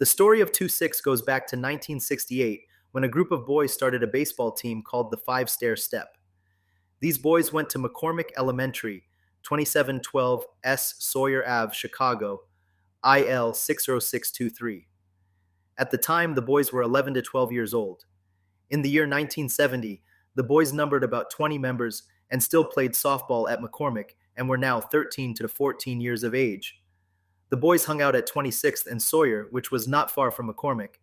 The story of 2-6 goes back to 1968 when a group of boys started a baseball team called the Five Stair Step. These boys went to McCormick Elementary, 2712 S. Sawyer Ave, Chicago, IL 60623. At the time, the boys were 11 to 12 years old. In the year 1970, the boys numbered about 20 members and still played softball at McCormick and were now 13 to 14 years of age. The boys hung out at 26th and Sawyer, which was not far from McCormick.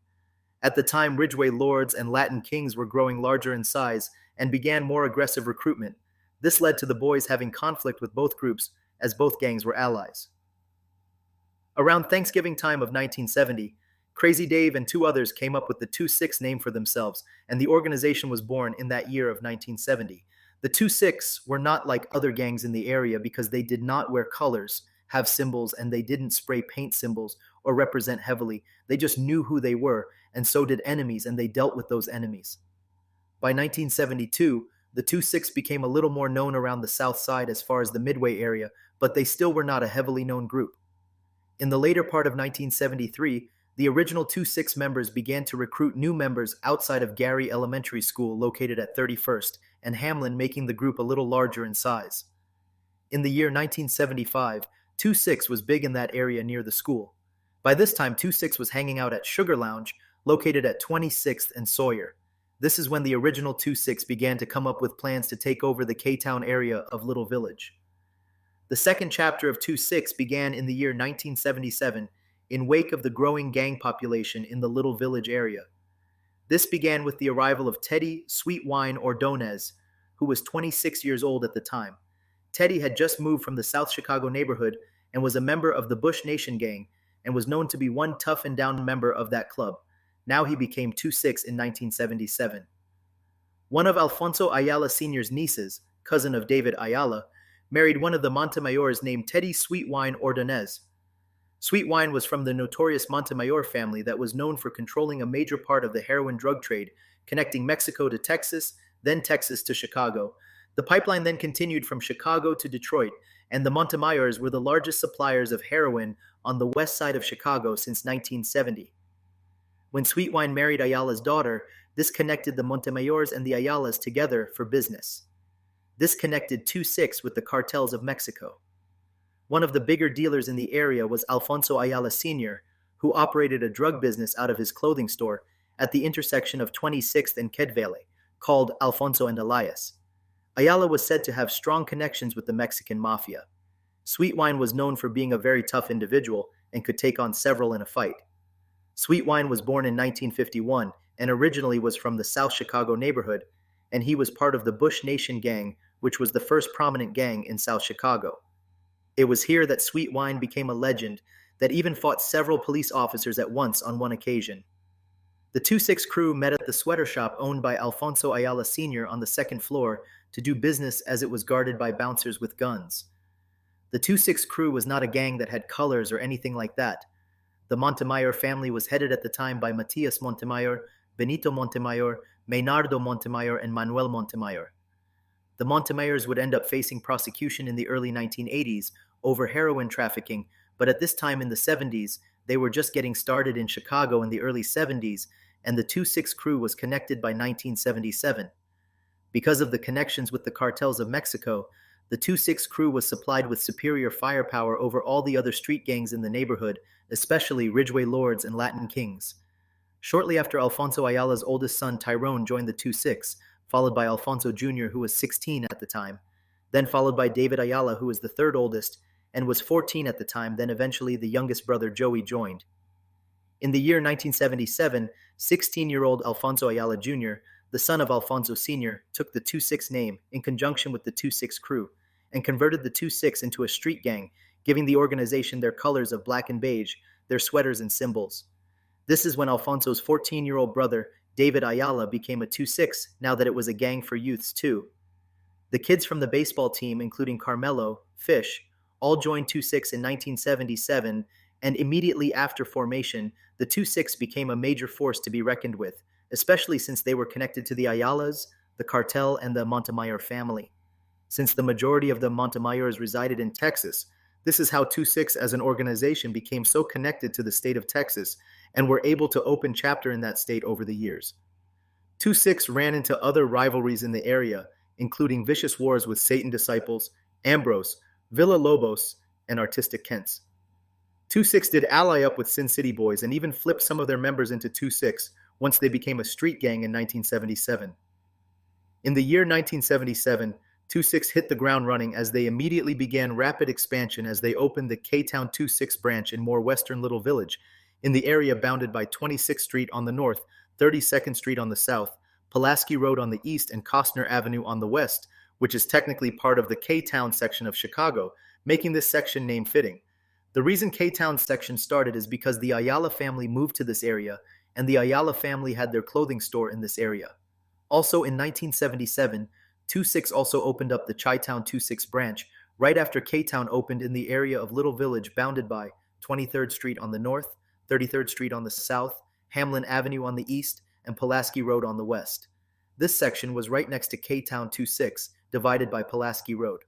At the time, Ridgeway Lords and Latin Kings were growing larger in size and began more aggressive recruitment. This led to the boys having conflict with both groups, as both gangs were allies. Around Thanksgiving time of 1970, Crazy Dave and two others came up with the 2-6 name for themselves, and the organization was born in that year of 1970. The 2-6 were not like other gangs in the area because they did not wear colors, have symbols, and they didn't spray paint symbols or represent heavily. They just knew who they were, and so did enemies, and they dealt with those enemies. By 1972, the 2-6 became a little more known around the South Side as far as the Midway area, but they still were not a heavily known group. In the later part of 1973, the original 2-6 members began to recruit new members outside of Gary Elementary School located at 31st and Hamlin, making the group a little larger in size. In the year 1975, 2-6 was big in that area near the school. By this time, 2-6 was hanging out at Sugar Lounge, located at 26th and Sawyer. This is when the original 2-6 began to come up with plans to take over the K-Town area of Little Village. The second chapter of 2-6 began in the year 1977 in wake of the growing gang population in the Little Village area. This began with the arrival of Teddy Sweetwine Ordonez, who was 26 years old at the time. Teddy had just moved from the South Chicago neighborhood and was a member of the Bush Nation gang and was known to be one tough and down member of that club. Now he became 2-6 in 1977. One of Alfonso Ayala Sr.'s nieces, cousin of David Ayala, married one of the Montemayor's named Teddy Sweetwine Ordonez. Sweetwine was from the notorious Montemayor family that was known for controlling a major part of the heroin drug trade, connecting Mexico to Texas, then Texas to Chicago. The pipeline then continued from Chicago to Detroit, and the Montemayors were the largest suppliers of heroin on the west side of Chicago since 1970. When Sweetwine married Ayala's daughter, this connected the Montemayors and the Ayalas together for business. This connected 2-6 with the cartels of Mexico. One of the bigger dealers in the area was Alfonso Ayala Sr., who operated a drug business out of his clothing store at the intersection of 26th and Kedvele, called Alfonso and Elias. Ayala was said to have strong connections with the Mexican mafia. Sweetwine was known for being a very tough individual and could take on several in a fight. Sweetwine was born in 1951 and originally was from the South Chicago neighborhood, and he was part of the Bush Nation gang, which was the first prominent gang in South Chicago. It was here that Sweetwine became a legend that even fought several police officers at once on one occasion. The 2-6 crew met at the sweater shop owned by Alfonso Ayala Sr. on the second floor to do business as it was guarded by bouncers with guns. The 2-6 crew was not a gang that had colors or anything like that. The Montemayor family was headed at the time by Matias Montemayor, Benito Montemayor, Maynardo Montemayor, and Manuel Montemayor. The Montemayors would end up facing prosecution in the early 1980s over heroin trafficking, but at this time in the 70s, they were just getting started in Chicago in the early 70s, and the 2-6 crew was connected by 1977. Because of the connections with the cartels of Mexico, the 2-6 crew was supplied with superior firepower over all the other street gangs in the neighborhood, especially Ridgeway Lords and Latin Kings. Shortly after Alfonso Ayala's oldest son Tyrone joined the 2-6, followed by Alfonso Jr., who was 16 at the time, then followed by David Ayala, who was the third oldest and was 14 at the time, then eventually the youngest brother Joey joined. In the year 1977, 16-year-old Alfonso Ayala Jr., the son of Alfonso Sr., took the 2-6 name in conjunction with the 2-6 crew and converted the 2-6 into a street gang, giving the organization their colors of black and beige, their sweaters and symbols. This is when Alfonso's 14-year-old brother, David Ayala, became a 2-6 now that it was a gang for youths too. The kids from the baseball team, including Carmelo, Fish, all joined 2-6 in 1977, and immediately after formation, the 2-6 became a major force to be reckoned with, especially since they were connected to the Ayalas, the cartel, and the Montemayor family. Since the majority of the Montemayors resided in Texas, this is how 2-6 as an organization became so connected to the state of Texas and were able to open chapter in that state over the years. 2-6 ran into other rivalries in the area, including vicious wars with Satan disciples, Ambrose, Villa Lobos, and Artistic Kents. 2-6 did ally up with Sin City Boys and even flipped some of their members into 2-6 once they became a street gang in 1977. In the year 1977, 2-6 hit the ground running as they immediately began rapid expansion as they opened the K-Town 2-6 branch in more western Little Village, in the area bounded by 26th Street on the north, 32nd Street on the south, Pulaski Road on the east, and Costner Avenue on the west, which is technically part of the K-Town section of Chicago, making this section name-fitting. The reason K-Town section started is because the Ayala family moved to this area, and the Ayala family had their clothing store in this area. Also in 1977, 2-6 also opened up the Chi-Town 2-6 branch, right after K-Town opened in the area of Little Village bounded by 23rd Street on the north, 33rd Street on the south, Hamlin Avenue on the east, and Pulaski Road on the west. This section was right next to K-Town 2-6, divided by Pulaski Road.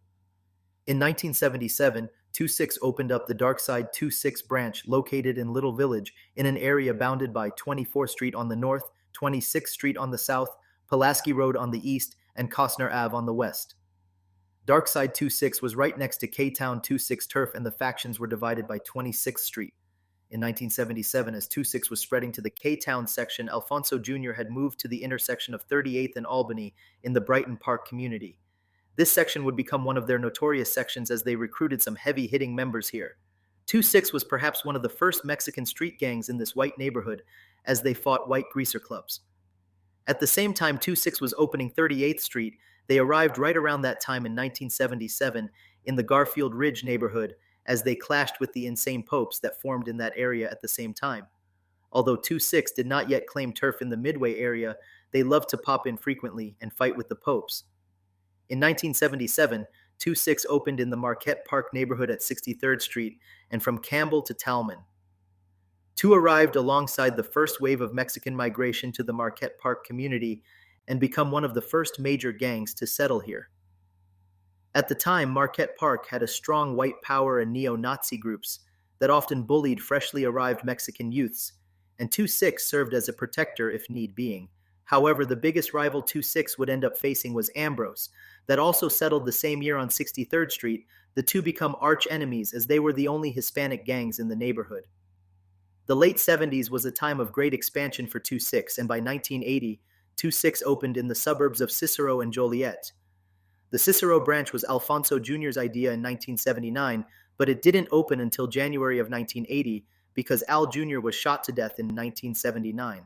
In 1977, 2-6 opened up the Darkside 2-6 branch located in Little Village in an area bounded by 24th Street on the north, 26th Street on the south, Pulaski Road on the east, and Costner Ave on the west. Darkside 2-6 was right next to K-Town 2-6 turf, and the factions were divided by 26th Street. In 1977, as 2-6 was spreading to the K-Town section, Alfonso Jr. had moved to the intersection of 38th and Albany in the Brighton Park community. This section would become one of their notorious sections as they recruited some heavy-hitting members here. 2-6 was perhaps one of the first Mexican street gangs in this white neighborhood as they fought white greaser clubs. At the same time 2-6 was opening 38th Street, they arrived right around that time in 1977 in the Garfield Ridge neighborhood as they clashed with the Insane Popes that formed in that area at the same time. Although 2-6 did not yet claim turf in the Midway area, they loved to pop in frequently and fight with the Popes. In 1977, 2-6 opened in the Marquette Park neighborhood at 63rd Street and from Campbell to Talman. 2 arrived alongside the first wave of Mexican migration to the Marquette Park community and become one of the first major gangs to settle here. At the time, Marquette Park had a strong white power and neo-Nazi groups that often bullied freshly arrived Mexican youths, and 2-6 served as a protector if need being. However, the biggest rival 2-6 would end up facing was Ambrose, that also settled the same year on 63rd Street. The two become arch enemies as they were the only Hispanic gangs in the neighborhood. The late 70s was a time of great expansion for 2-6, and by 1980, 2-6 opened in the suburbs of Cicero and Joliet. The Cicero branch was Alfonso Jr.'s idea in 1979, but it didn't open until January of 1980 because Al Jr. was shot to death in 1979.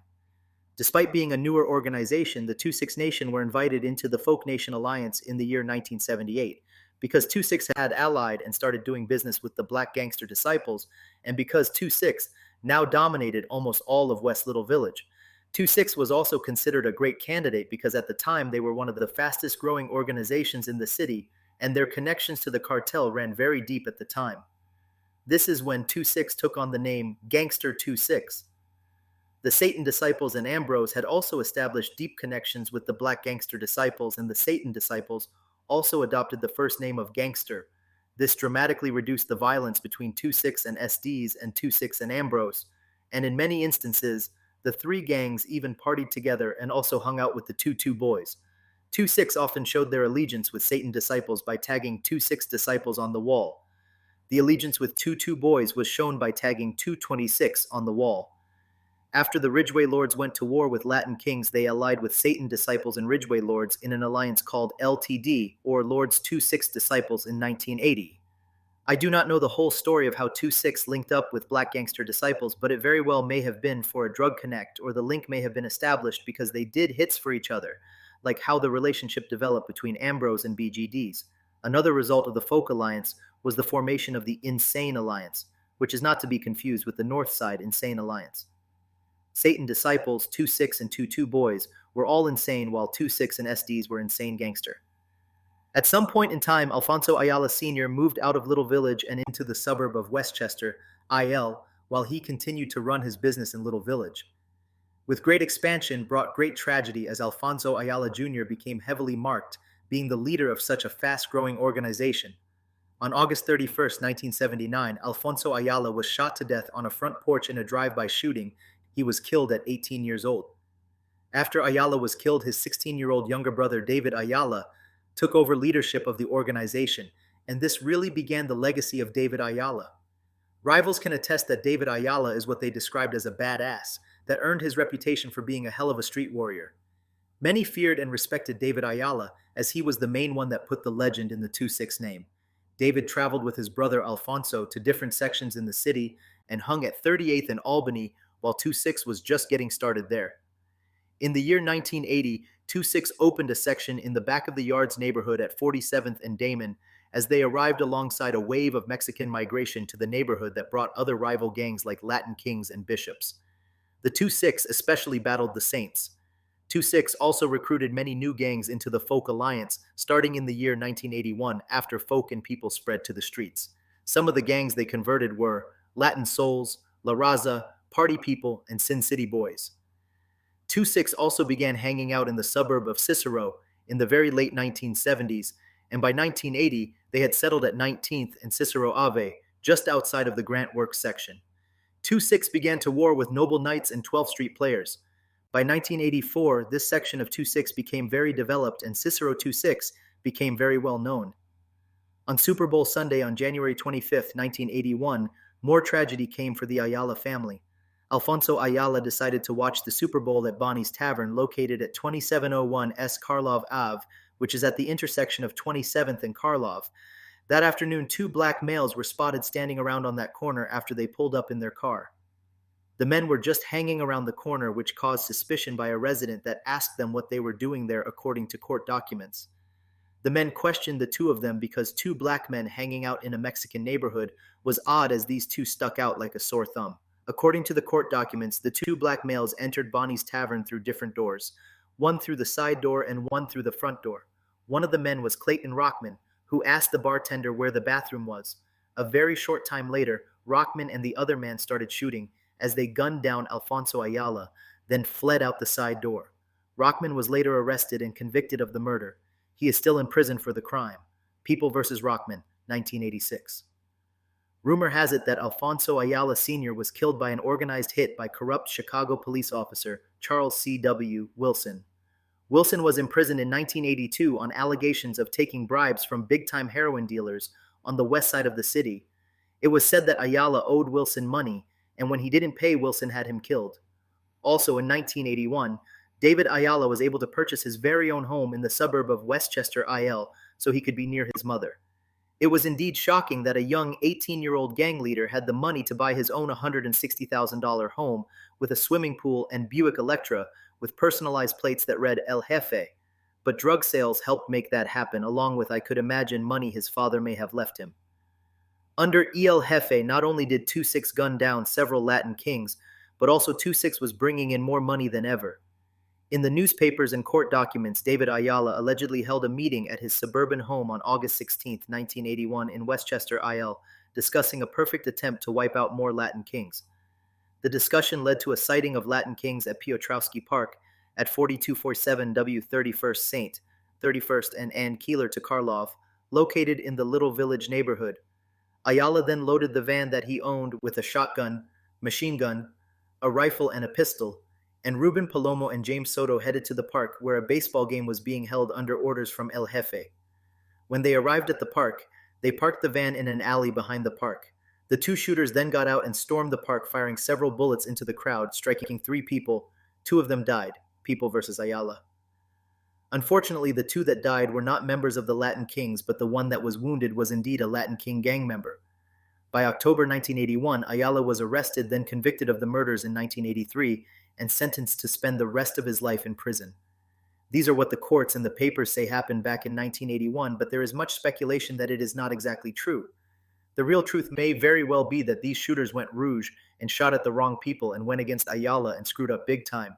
Despite being a newer organization, the 2-6 Nation were invited into the Folk Nation Alliance in the year 1978 because 2-6 had allied and started doing business with the Black Gangster Disciples, and because 2-6 now dominated almost all of West Little Village. 2-6 was also considered a great candidate because at the time they were one of the fastest growing organizations in the city, and their connections to the cartel ran very deep at the time. This is when 2-6 took on the name Gangster 2-6. The Satan Disciples and Ambrose had also established deep connections with the Black Gangster Disciples, and the Satan Disciples also adopted the first name of Gangster. This dramatically reduced the violence between 2-6 and SDs and 2-6 and Ambrose, and in many instances, the three gangs even partied together and also hung out with the 2-2 boys. 2-6 often showed their allegiance with Satan Disciples by tagging 2-6 Disciples on the wall. The allegiance with 2-2 boys was shown by tagging 226 on the wall. After the Ridgeway Lords went to war with Latin Kings, they allied with Satan Disciples and Ridgeway Lords in an alliance called LTD, or Lords 2-6 Disciples, in 1980. I do not know the whole story of how 2-6 linked up with Black Gangster Disciples, but it very well may have been for a drug connect, or the link may have been established because they did hits for each other, like how the relationship developed between Ambrose and BGDs. Another result of the Folk Alliance was the formation of the Insane Alliance, which is not to be confused with the North Side Insane Alliance. Satan Disciples, 2-6 and 2-2 boys were all insane, while 2-6 and SDs were insane gangster. At some point in time, Alfonso Ayala Sr. moved out of Little Village and into the suburb of Westchester, IL, while he continued to run his business in Little Village. With great expansion brought great tragedy as Alfonso Ayala Jr. became heavily marked, being the leader of such a fast-growing organization. On August 31st, 1979, Alfonso Ayala was shot to death on a front porch in a drive-by shooting. He was killed at 18 years old. After Ayala was killed, his 16-year-old younger brother, David Ayala, took over leadership of the organization, and this really began the legacy of David Ayala. Rivals can attest that David Ayala is what they described as a badass that earned his reputation for being a hell of a street warrior. Many feared and respected David Ayala as he was the main one that put the legend in the 2-6 name. David traveled with his brother Alfonso to different sections in the city and hung at 38th and Albany while 2-6 was just getting started there. In the year 1980, 2-6 opened a section in the back of the Yards neighborhood at 47th and Damon as they arrived alongside a wave of Mexican migration to the neighborhood that brought other rival gangs like Latin Kings and Bishops. The 2-6 especially battled the Saints. 2-6 also recruited many new gangs into the Folk Alliance starting in the year 1981 after Folk and People spread to the streets. Some of the gangs they converted were Latin Souls, La Raza, Party People, and Sin City Boys. 2-6 also began hanging out in the suburb of Cicero in the very late 1970s, and by 1980, they had settled at 19th and Cicero Ave, just outside of the Grant Works section. 2-6 began to war with Noble Knights and 12th Street players. By 1984, this section of 2-6 became very developed and Cicero 2-6 became very well known. On Super Bowl Sunday on January 25, 1981, more tragedy came for the Ayala family. Alfonso Ayala decided to watch the Super Bowl at Bonnie's Tavern located at 2701 S. Karlov Ave, which is at the intersection of 27th and Karlov. That afternoon, two black males were spotted standing around on that corner after they pulled up in their car. The men were just hanging around the corner, which caused suspicion by a resident that asked them what they were doing there according to court documents. The men questioned the two of them because two black men hanging out in a Mexican neighborhood was odd as these two stuck out like a sore thumb. According to the court documents, the two black males entered Bonnie's Tavern through different doors, one through the side door and one through the front door. One of the men was Clayton Rockman, who asked the bartender where the bathroom was. A very short time later, Rockman and the other man started shooting as they gunned down Alfonso Ayala, then fled out the side door. Rockman was later arrested and convicted of the murder. He is still in prison for the crime. People vs. Rockman, 1986. Rumor has it that Alfonso Ayala Sr. was killed by an organized hit by corrupt Chicago police officer Charles C.W. Wilson. Wilson was imprisoned in 1982 on allegations of taking bribes from big-time heroin dealers on the west side of the city. It was said that Ayala owed Wilson money, and when he didn't pay, Wilson had him killed. Also in 1981, David Ayala was able to purchase his very own home in the suburb of Westchester, IL, so he could be near his mother. It was indeed shocking that a young 18-year-old gang leader had the money to buy his own $160,000 home with a swimming pool and Buick Electra with personalized plates that read El Jefe. But drug sales helped make that happen, along with, I could imagine, money his father may have left him. Under El Jefe, not only did 2-6 gun down several Latin kings, but also 2-6 was bringing in more money than ever. In the newspapers and court documents, David Ayala allegedly held a meeting at his suburban home on August 16, 1981 in Westchester, IL, discussing a perfect attempt to wipe out more Latin kings. The discussion led to a sighting of Latin kings at Piotrowski Park at 4247 W 31st St. 31st and Ann Keeler to Karlov, located in the Little Village neighborhood. Ayala then loaded the van that he owned with a shotgun, machine gun, a rifle, and a pistol, and Ruben Palomo and James Soto headed to the park where a baseball game was being held under orders from El Jefe. When they arrived at the park, they parked the van in an alley behind the park. The two shooters then got out and stormed the park, firing several bullets into the crowd, striking 3 people. 2 of them died. People versus Ayala. Unfortunately, the 2 that died were not members of the Latin Kings, but the one that was wounded was indeed a Latin King gang member. By October 1981, Ayala was arrested, then convicted of the murders in 1983, and sentenced to spend the rest of his life in prison. These are what the courts and the papers say happened back in 1981, but there is much speculation that it is not exactly true. The real truth may very well be that these shooters went rouge and shot at the wrong people and went against Ayala and screwed up big time.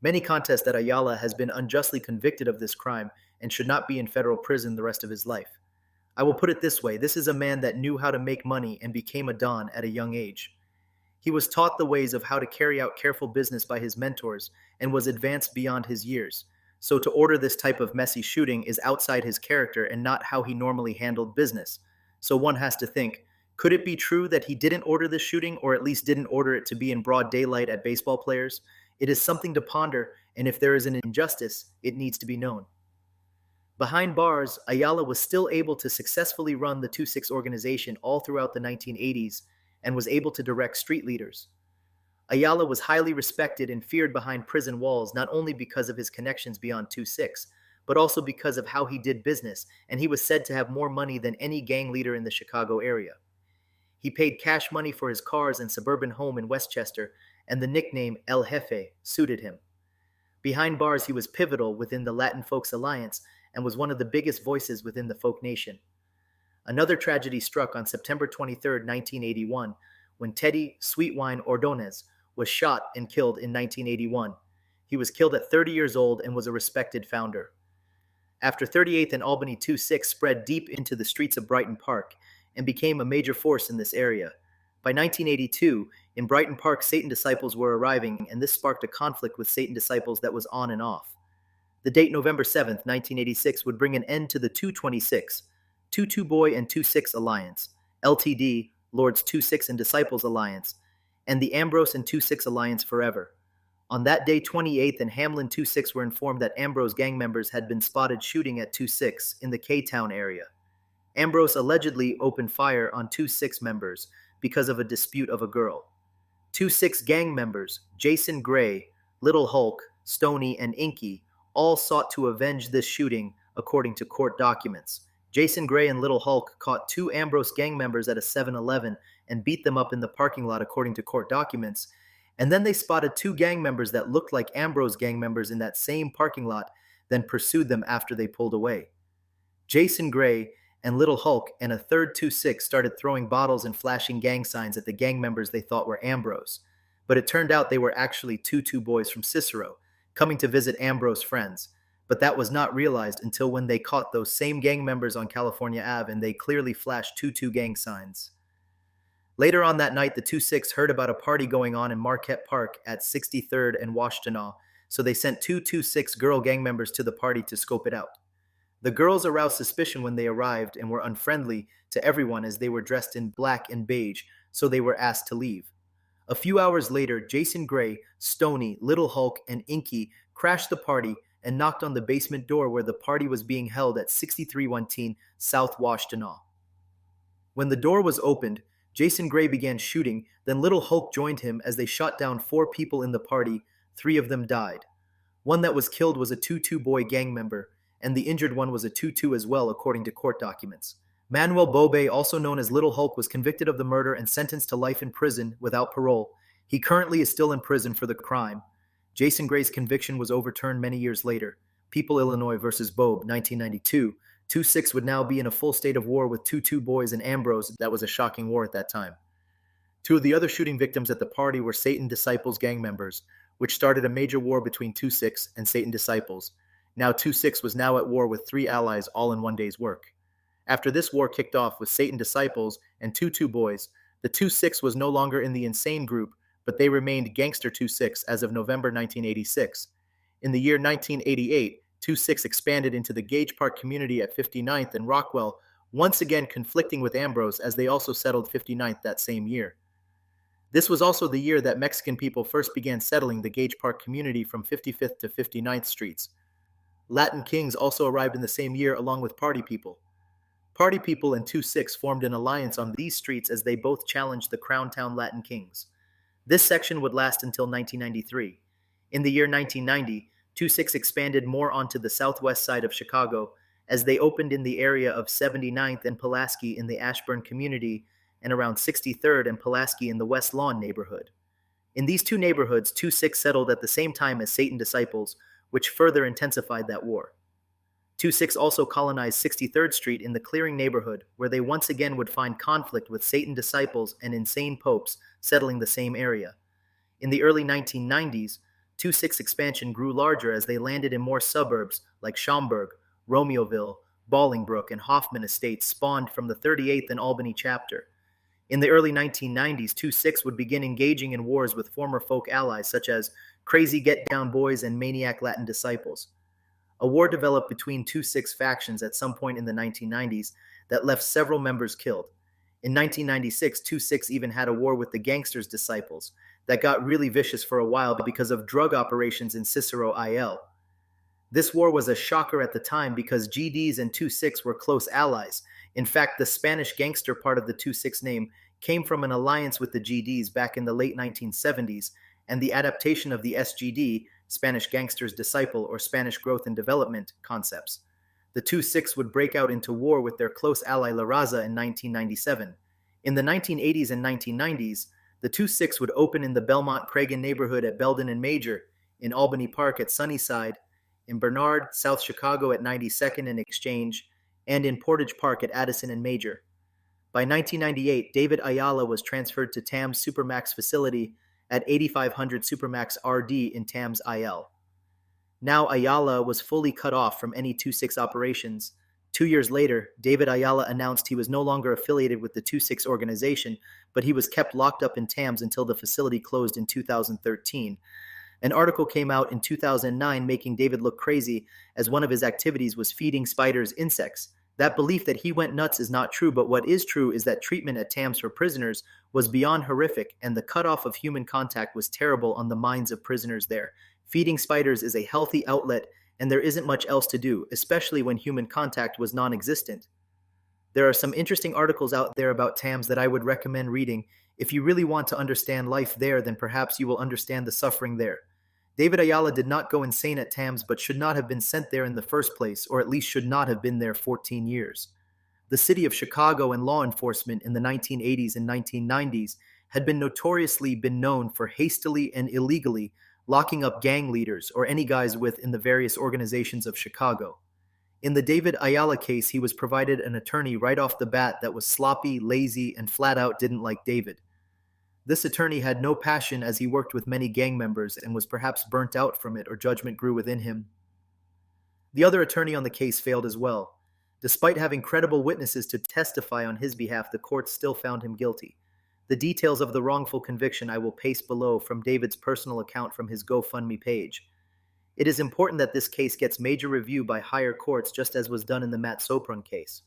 Many contest that Ayala has been unjustly convicted of this crime and should not be in federal prison the rest of his life. I will put it this way, this is a man that knew how to make money and became a don at a young age. He was taught the ways of how to carry out careful business by his mentors and was advanced beyond his years. So to order this type of messy shooting is outside his character and not how he normally handled business. So one has to think, could it be true that he didn't order this shooting, or at least didn't order it to be in broad daylight at baseball players? It is something to ponder, and if there is an injustice, it needs to be known. Behind bars, Ayala was still able to successfully run the 2-6 organization all throughout the 1980s and was able to direct street leaders. Ayala was highly respected and feared behind prison walls not only because of his connections beyond 2-6, but also because of how he did business, and he was said to have more money than any gang leader in the Chicago area. He paid cash money for his cars and suburban home in Westchester, and the nickname El Jefe suited him. Behind bars, he was pivotal within the Latin Folks Alliance and was one of the biggest voices within the folk nation. Another tragedy struck on September 23, 1981, when Teddy Sweetwine Ordonez was shot and killed in 1981. He was killed at 30 years old and was a respected founder. After 38th and Albany 2-6 spread deep into the streets of Brighton Park and became a major force in this area. By 1982, in Brighton Park, Satan disciples were arriving, and this sparked a conflict with Satan disciples that was on and off. The date November 7th, 1986 would bring an end to the 226, 2-2 Boy and 2-6 Alliance, LTD, Lord's 2-6 and Disciples Alliance, and the Ambrose and 2-6 Alliance forever. On that day, 28th and Hamlin 2-6 were informed that Ambrose gang members had been spotted shooting at 2-6 in the K-Town area. Ambrose allegedly opened fire on 2-6 members because of a dispute of a girl. 2-6 gang members, Jason Gray, Little Hulk, Stoney, and Inky, all sought to avenge this shooting according to court documents. Jason Gray and Little Hulk caught 2 Ambrose gang members at a 7-Eleven and beat them up in the parking lot according to court documents, and then they spotted 2 gang members that looked like Ambrose gang members in that same parking lot, then pursued them after they pulled away. Jason Gray and Little Hulk and a third 2-6 started throwing bottles and flashing gang signs at the gang members they thought were Ambrose, but it turned out they were actually 2-2 boys from Cicero, coming to visit Ambrose friends, but that was not realized until when they caught those same gang members on California Ave and they clearly flashed 2-2 gang signs. Later on that night, the 2-6 heard about a party going on in Marquette Park at 63rd and Washtenaw, so they sent 2 2-6 girl gang members to the party to scope it out. The girls aroused suspicion when they arrived and were unfriendly to everyone as they were dressed in black and beige, so they were asked to leave. A few hours later, Jason Gray, Stoney, Little Hulk, and Inky crashed the party and knocked on the basement door where the party was being held at 6319 South Washtenaw. When the door was opened, Jason Gray began shooting, then Little Hulk joined him as they shot down 4 people in the party. 3 of them died. One that was killed was a 2-2 boy gang member, and the injured one was a 2-2 as well, according to court documents. Manuel Bobe, also known as Little Hulk, was convicted of the murder and sentenced to life in prison without parole. He currently is still in prison for the crime. Jason Gray's conviction was overturned many years later. People, Illinois versus Bobe, 1992. 2-6 would now be in a full state of war with 2-2 boys and Ambrose. That was a shocking war at that time. 2 of the other shooting victims at the party were Satan Disciples gang members, which started a major war between 2-6 and Satan Disciples. Now 2-6 was now at war with 3 allies all in one day's work. After this war kicked off with Satan Disciples and 2-2 boys, the 2-6 was no longer in the insane group, but they remained Gangster 2-6 as of November 1986. In the year 1988, 2-6 expanded into the Gage Park community at 59th and Rockwell, once again conflicting with Ambrose as they also settled 59th that same year. This was also the year that Mexican people first began settling the Gage Park community from 55th to 59th Streets. Latin Kings also arrived in the same year along with Party People. Party People and 2-6 formed an alliance on these streets as they both challenged the Crown Town Latin Kings. This section would last until 1993. In the year 1990, 2-6 expanded more onto the southwest side of Chicago as they opened in the area of 79th and Pulaski in the Ashburn community and around 63rd and Pulaski in the West Lawn neighborhood. In these 2 neighborhoods, 2-6 settled at the same time as Satan Disciples, which further intensified that war. 2-6 also colonized 63rd Street in the Clearing neighborhood, where they once again would find conflict with Satan Disciples and insane popes settling the same area. In the early 1990s, 2-6 expansion grew larger as they landed in more suburbs like Schaumburg, Romeoville, Bolingbrook, and Hoffman Estates spawned from the 38th and Albany chapter. In the early 1990s, 2-6 would begin engaging in wars with former folk allies such as Crazy Get Down Boys and Maniac Latin Disciples. A war developed between 2-6 factions at some point in the 1990s that left several members killed. In 1996, 2-6 even had a war with the gangsters' disciples that got really vicious for a while because of drug operations in Cicero IL. This war was a shocker at the time because GDs and 2-6 were close allies. In fact, the Spanish gangster part of the 2-6 name came from an alliance with the GDs back in the late 1970s, and the adaptation of the SGD, Spanish Gangster's Disciple, or Spanish Growth and Development concepts. The 2-6 would break out into war with their close ally La Raza in 1997. In the 1980s and 1990s, the 2-6 would open in the Belmont-Cragen neighborhood at Belden and Major, in Albany Park at Sunnyside, in Bernard, South Chicago at 92nd and Exchange, and in Portage Park at Addison and Major. By 1998, David Ayala was transferred to TAM's Supermax facility at 8500 Supermax RD in TAM's IL. Now Ayala was fully cut off from any 2-6 operations. 2 years later, David Ayala announced he was no longer affiliated with the 2-6 organization, but he was kept locked up in TAMS until the facility closed in 2013. An article came out in 2009 making David look crazy, as one of his activities was feeding spiders insects. That belief that he went nuts is not true, but what is true is that treatment at TAMS for prisoners was beyond horrific, and the cutoff of human contact was terrible on the minds of prisoners there. Feeding spiders is a healthy outlet, and there isn't much else to do, especially when human contact was non-existent. There are some interesting articles out there about TAMS that I would recommend reading. If you really want to understand life there, then perhaps you will understand the suffering there. David Ayala did not go insane at TAMS, but should not have been sent there in the first place, or at least should not have been there 14 years. The city of Chicago and law enforcement in the 1980s and 1990s had notoriously been known for hastily and illegally locking up gang leaders or any guys within the various organizations of Chicago. In the David Ayala case, he was provided an attorney right off the bat that was sloppy, lazy, and flat out didn't like David. This attorney had no passion as he worked with many gang members and was perhaps burnt out from it, or judgment grew within him. The other attorney on the case failed as well. Despite having credible witnesses to testify on his behalf, the courts still found him guilty. The details of the wrongful conviction I will paste below from David's personal account from his GoFundMe page. It is important that this case gets major review by higher courts, just as was done in the Matt Sopron case.